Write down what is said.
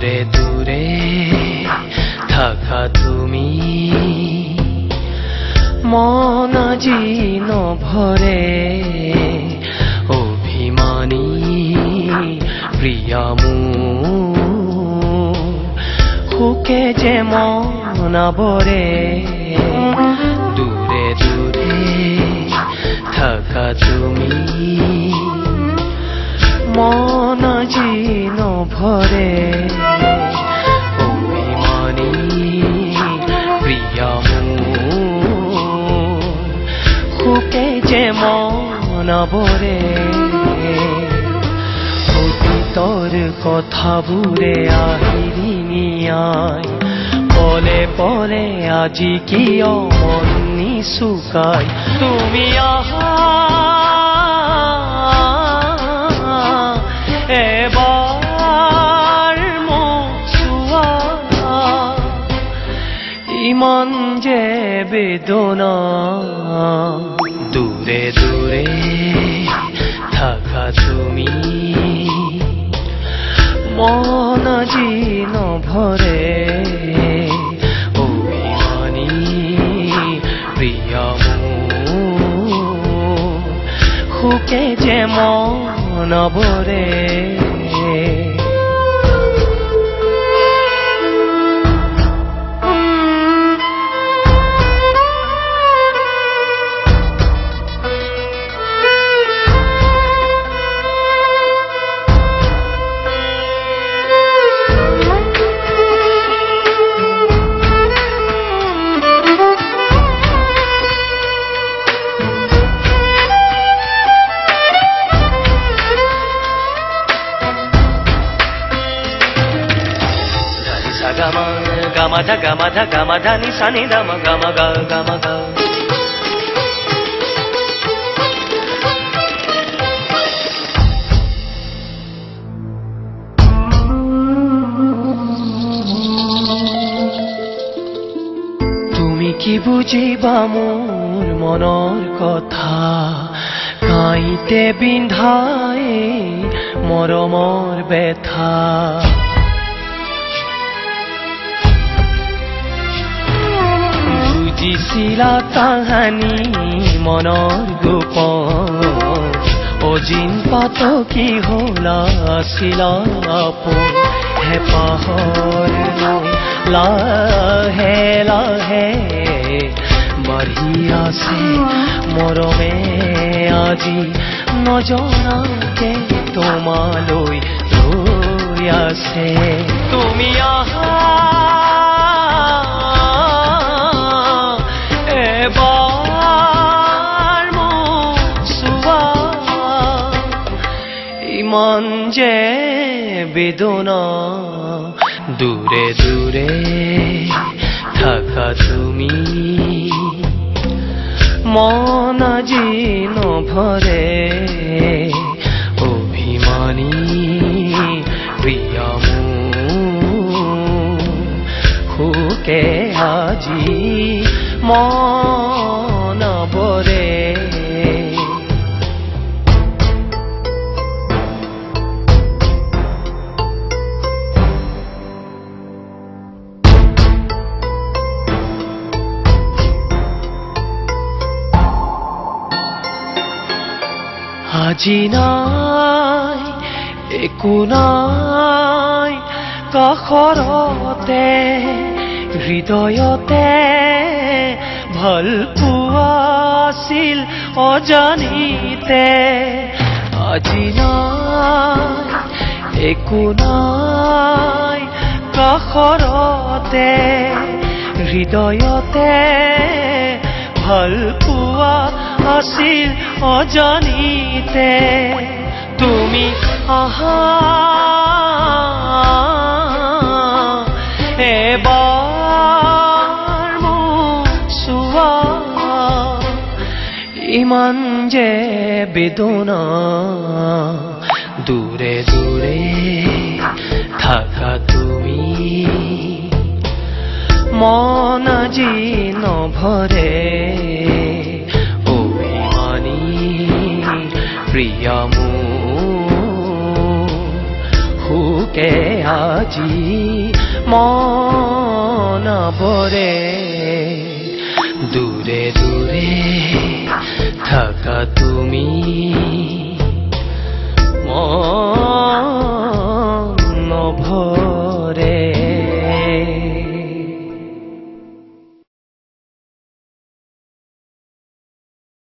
দূৰে দূৰে থাকা তুমি মন আজি নভৰে অভিমানী প্ৰিয়া মোৰ সুকে যে মন আবৰে দূৰে দূৰে থাকা তুমি মন আজি নভৰে অভিমানী প্ৰিয়া মোৰ সুকে যে মন আবৰে অতীতৰ কথাবোৰে আহিৰি নিয়াই পলে পলে আজি কিয় মন নিচুকাই তুমি আহা এবাৰ মোক চোৱা ইমান যে বেদনা দূৰে দূৰে থাকা তুমি মন আজি নভৰে অভিমানী প্ৰিয়া মোৰ সুকে যে মন আবৰে gama da ni sa ni da ma gama ga তুমি কি বুজিবা মোৰ মনৰ কথা কাইতে বিন্ধাই মৰমৰ বেথা বুজিছিলা কাহানি মনৰ গোপন অজিন পাতকি হলা আছিলা আপোন হেঁপাহৰ নৈ লাহে লাহে বাঢ়ি আছে মৰমে আজি নজনাকে তোমালৈ ৰৈ আছে তুমি আহা এবাৰ মোক চোৱা ইমান যে বেদনা দূৰে দূৰে থাকা তুমি মন আজি নভৰে অভিমানী প্ৰিয়া মোৰ সুকে আজি মন আবৰে আজি নাই একো নাই কাষৰতে হৃদয়তে ভাল পোৱা আছিল অজানিতে আজি নাই একো নাই কাষৰতে হৃদয়তে ভাল পোৱা আছিল অজানিতে তুমি আহা এবাৰ মোক চোৱা ইমান যে বেদনা দূৰে দূৰে থাকা তুমি মন আজি নভৰে অভিমানী প্ৰিয়া মোৰ বুকে আজি মন ভৰে দূৰে দূৰে থাকা